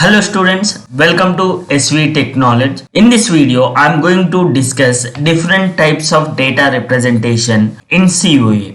Hello students, welcome to SV Technology. In this video, I am going to discuss different types of data representation in COA.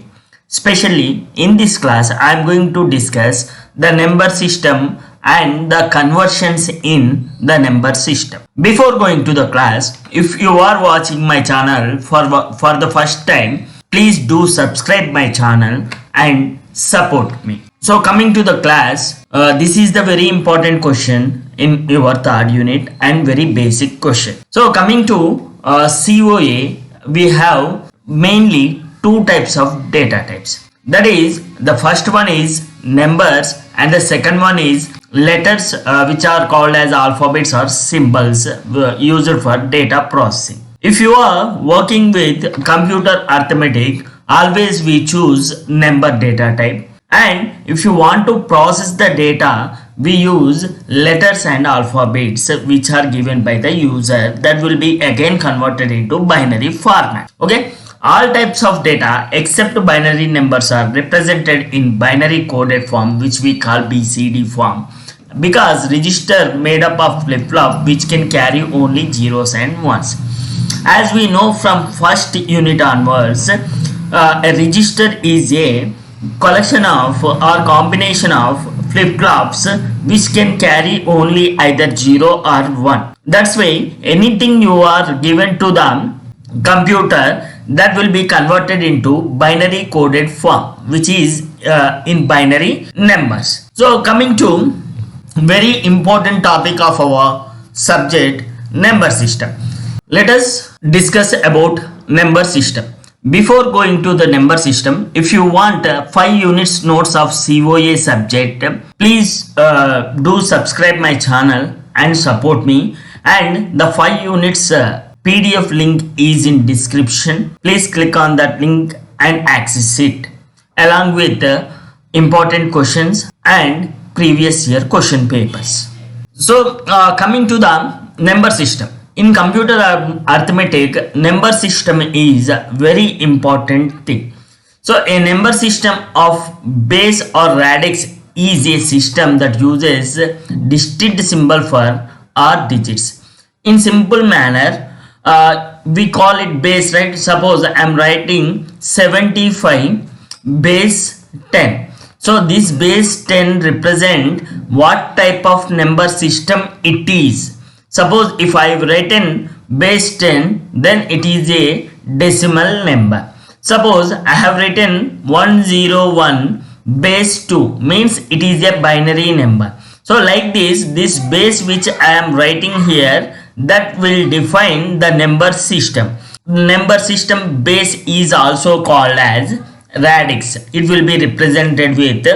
Especially in this class, I am going to discuss the number system and the conversions in the number system. Before going to the class, if you are watching my channel for the first time, please do subscribe my channel and support me. So coming to the class, this is the very important question in your third unit and very basic question. So coming to COA, we have mainly two types of data types. That is, the first one is numbers and the second one is letters which are called as alphabets or symbols used for data processing. If you are working with computer arithmetic, always we choose number data type. And if you want to process the data, we use letters and alphabets which are given by the user that will be again converted into binary format. Okay, all types of data except binary numbers are represented in binary coded form, which we call BCD form, because register made up of flip-flop which can carry only zeros and ones. As we know from first unit onwards, a register is a collection of or combination of flip-flops which can carry only either 0 or 1. That's why anything you are given to the computer, that will be converted into binary coded form, which is in binary numbers. So coming to very important topic of our subject, number system. Let us discuss about number system. Before going to the number system, if you want 5 units notes of COA subject, please do subscribe my channel and support me. And the 5 units PDF link is in description. Please click on that link and access it along with important questions and previous year question papers. So coming to the number system. In computer arithmetic, number system is a very important thing. So a number system of base or radix is a system that uses distinct symbol for or digits. In simple manner, we call it base, right? Suppose I am writing 75 base 10. So this base 10 represent what type of number system it is. Suppose if I have written base 10, then it is a decimal number. Suppose I have written 101 base 2, means it is a binary number. So like this base which I am writing here, that will define the number system. Number system base is also called as radix. It will be represented with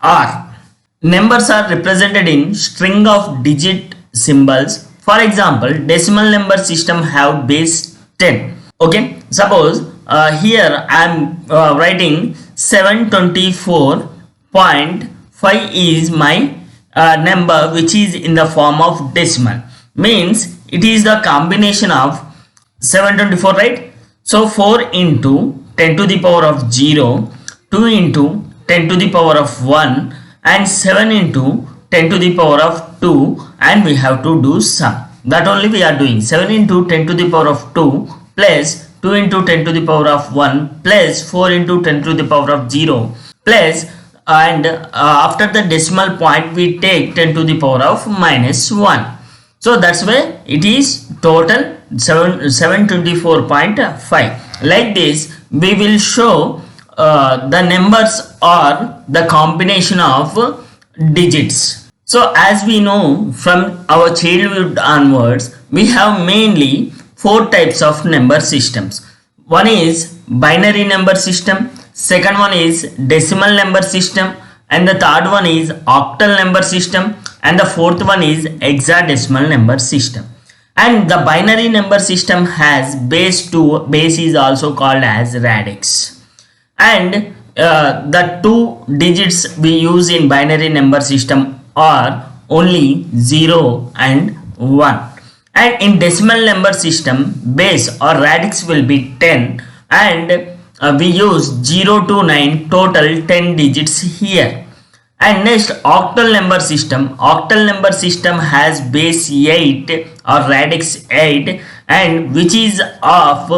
R. Numbers are represented in string of digit symbols. For example, decimal number system have base 10. Okay, suppose here I am writing 724.5 is my number which is in the form of decimal. Means it is the combination of 724, right? So 4 into 10 to the power of 0, 2 into 10 to the power of 1 and 7 into 10 to the power of 2, and we have to do sum. That only we are doing. 7 into 10 to the power of 2 plus 2 into 10 to the power of 1 plus 4 into 10 to the power of 0 plus and after the decimal point we take 10 to the power of minus 1. So that's why it is total 724.5. Like this we will show the numbers or the combination of digits. So as we know from our childhood onwards, we have mainly 4 types of number systems. One is binary number system, second one is decimal number system, and the third one is octal number system, and the fourth one is hexadecimal number system. And the binary number system has base 2, base is also called as radix. And the 2 digits we use in binary number system are only 0 and 1. And in decimal number system, base or radix will be 10 and we use 0 to 9, total 10 digits here. And next, octal number system. Octal number system has base 8 or radix 8, and which is of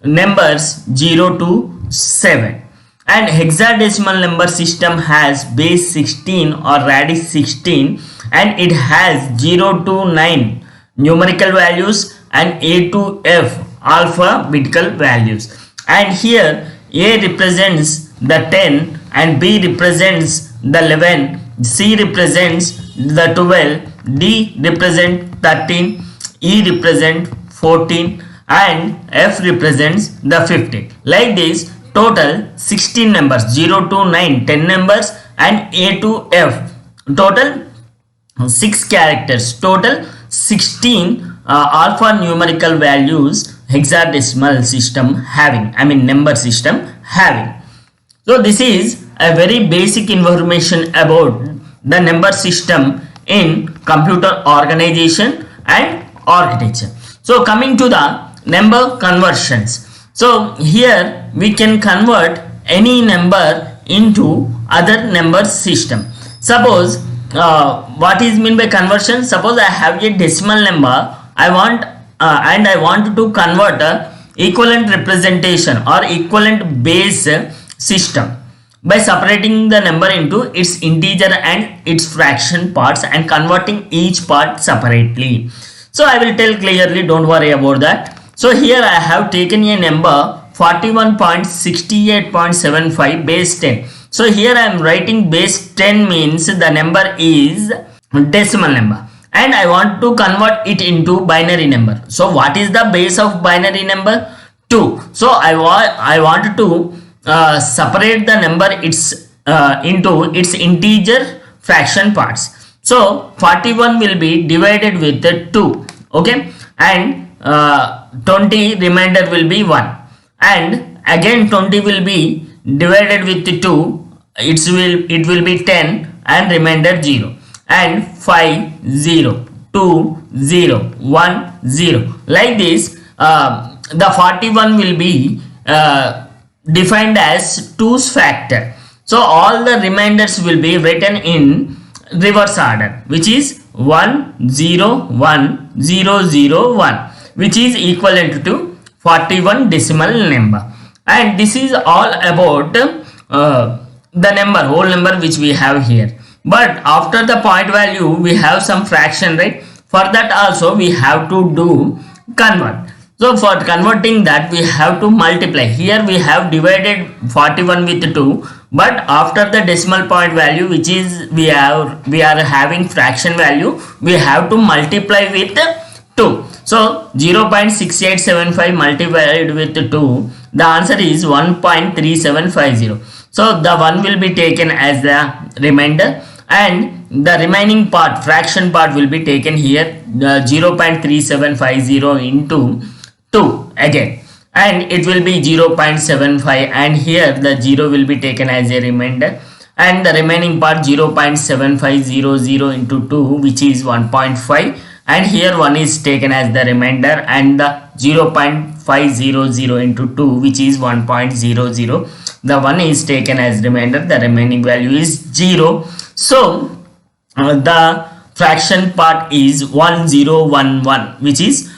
numbers 0 to 7. And hexadecimal number system has base 16 or radix 16, and it has 0 to 9 numerical values and A to F alphabetical values. And here A represents the 10 and B represents the 11, C represents the 12, D represents 13, E represents 14, and F represents the 15. Like this, total 16 numbers, 0 to 9 10 numbers, and A to F total 6 characters, total 16 alphanumerical values hexadecimal system having, number system having. So this is a very basic information about the number system in computer organization and architecture. So coming to the number conversions. So here we can convert any number into other number system. Suppose what is mean by conversion? Suppose I have a decimal number, I want to convert a equivalent representation or equivalent base system by separating the number into its integer and its fraction parts and converting each part separately. So I will tell clearly, don't worry about that. So here I have taken a number 41.68.75 base 10. So here I am writing base 10 means the number is decimal number, and I want to convert it into binary number. So what is the base of binary number? 2. So I want to separate the number into its integer fraction parts. So 41 will be divided with 2, okay, and 20 remainder will be 1, and again 20 will be divided with 2, it will be 10 and remainder 0, and 5 0 2 0 1 0. Like this, the 41 will be defined as 2's factor. So all the remainders will be written in reverse order, which is 1 0 1 0 0 1, which is equivalent to 41 decimal number. And this is all about the number, whole number which we have here. But after the point value we have some fraction, right? For that also we have to do convert. So for converting that we have to multiply. Here we have divided 41 with 2, but after the decimal point value, which is we are having fraction value, we have to multiply with 2. So 0.6875 multiplied with 2, the answer is 1.3750. So the 1 will be taken as the remainder, and the remaining part, fraction part, will be taken here, 0.3750 into 2 again, and it will be 0.75, and here the 0 will be taken as a remainder, and the remaining part 0.7500 into 2, which is 1.5, and here 1 is taken as the remainder, and the 0.500 into 2, which is 1.00, the 1 is taken as remainder, the remaining value is 0. So the fraction part is 1011, which is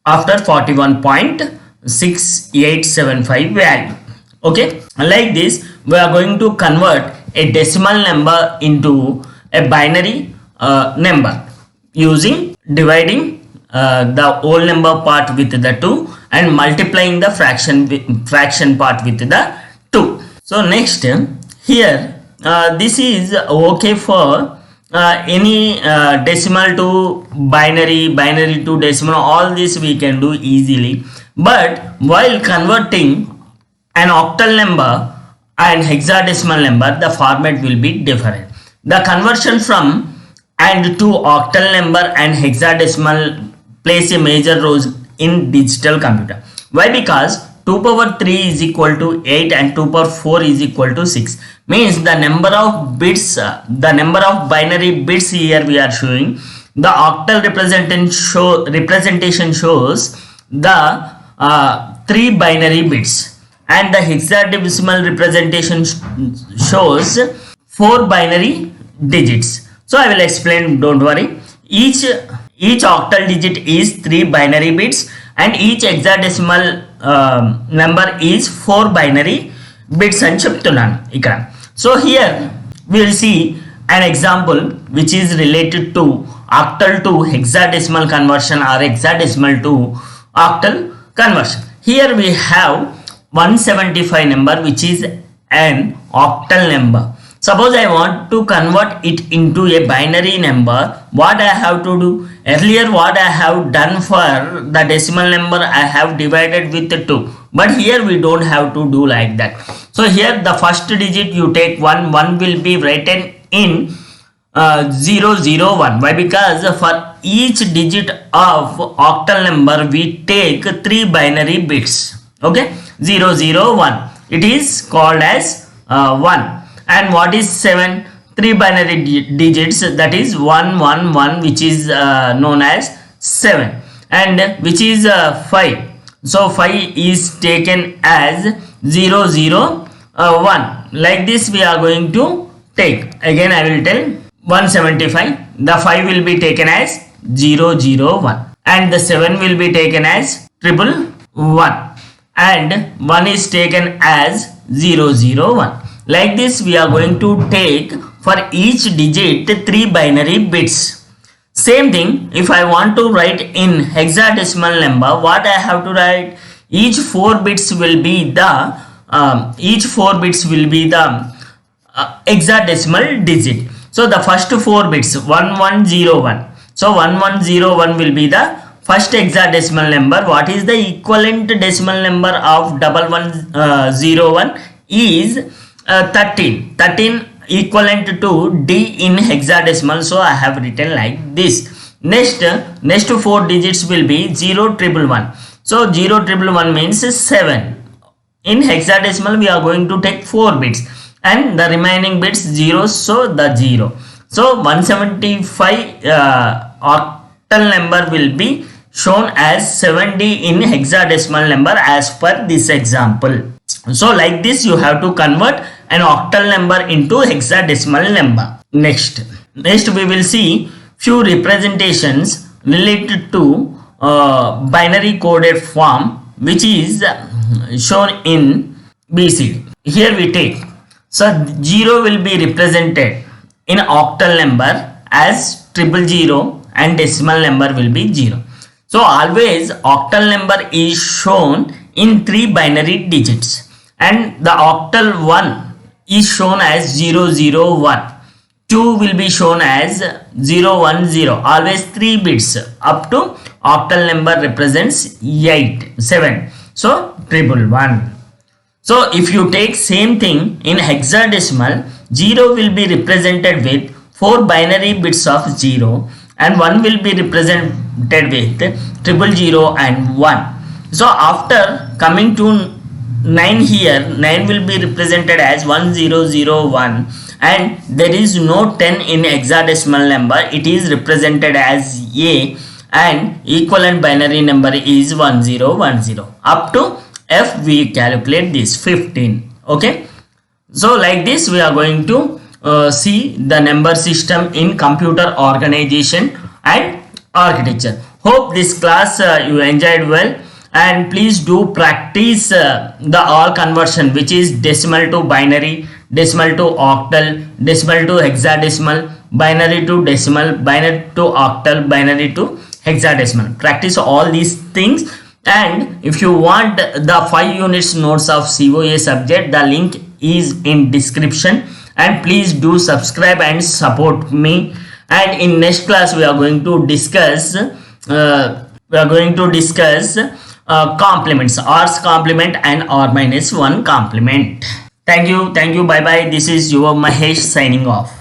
after 41.6875 value. Okay, like this we are going to convert a decimal number into a binary number using dividing the whole number part with the 2 and multiplying the fraction part with the 2. So next, here this is okay for any decimal to binary, binary to decimal, all this we can do easily. But while converting an octal number and hexadecimal number, the format will be different. The conversion from and to octal number and hexadecimal plays a major role in digital computer. Why? Because 2 power 3 is equal to 8 and 2 power 4 is equal to 6. Means the number of bits, the number of binary bits here we are showing. The octal representation shows the 3 binary bits, and the hexadecimal representation shows 4 binary digits. So I will explain, don't worry. Each octal digit is 3 binary bits and each hexadecimal number is 4 binary bits అని చెప్తున్నాను ఇక్కడ. So here we will see an example which is related to octal to hexadecimal conversion or hexadecimal to octal conversion. Here we have 175 number which is an octal number. Suppose I want to convert it into a binary number, what I have to do? Earlier what I have done for the decimal number, I have divided with 2. But here we don't have to do like that. So here the first digit you take 1 will be written in 001. Why? Because for each digit of octal number we take 3 binary bits. Okay, 001. It is called as 1. And what is 7? 3 binary digits, that is 111, which is known as 7, and which is 5. So 5 is taken as 001. Like this we are going to take. Again I will tell 175. The 5 will be taken as 001 and the 7 will be taken as 111 and 1 is taken as 001. Like this we are going to take for each digit 3 binary bits. Same thing, if I want to write in hexadecimal number, what I have to write? Each 4 bits will be the hexadecimal digit. So the first 4 bits 1101. So 1101 will be the first hexadecimal number. What is the equivalent decimal number of 1101 is 13. 13 equivalent to D in hexadecimal. So I have written like this. Next 4 digits will be 0111. So 0111 means 7. In hexadecimal we are going to take 4 bits and the remaining bits zeros, so the 0. So 175 octal number will be shown as 7D in hexadecimal number as per this example. So like this you have to convert an octal number into hexadecimal number. Next we will see few representations related to binary coded form which is shown in BCD. Here we take, so 0 will be represented in octal number as 000 and decimal number will be 0. So always octal number is shown in 3 binary digits and the octal 1 is shown as 001. 2 will be shown as 010. Always 3 bits up to octal number represents 7. So 111. So if you take same thing in hexadecimal, 0 will be represented with 4 binary bits of 0 and 1 will be represented with 000 and 1. So after coming to 9 here, 9 will be represented as 1001 and there is no 10 in hexadecimal number. It is represented as A and equivalent binary number is 1010. Up to F we calculate this 15. Okay, so like this we are going to see the number system in computer organization and architecture. Hope this class you enjoyed well, and please do practice the all conversion, which is decimal to binary, decimal to octal, decimal to hexadecimal, binary to decimal, binary to octal, binary to hexadecimal. Practice all these things, and if you want the 5 units notes of COA subject, the link is in description, and please do subscribe and support me. And in next class we are going to discuss complements, R's complement and R minus 1 complement. Thank you, bye bye. This is your Mahesh signing off.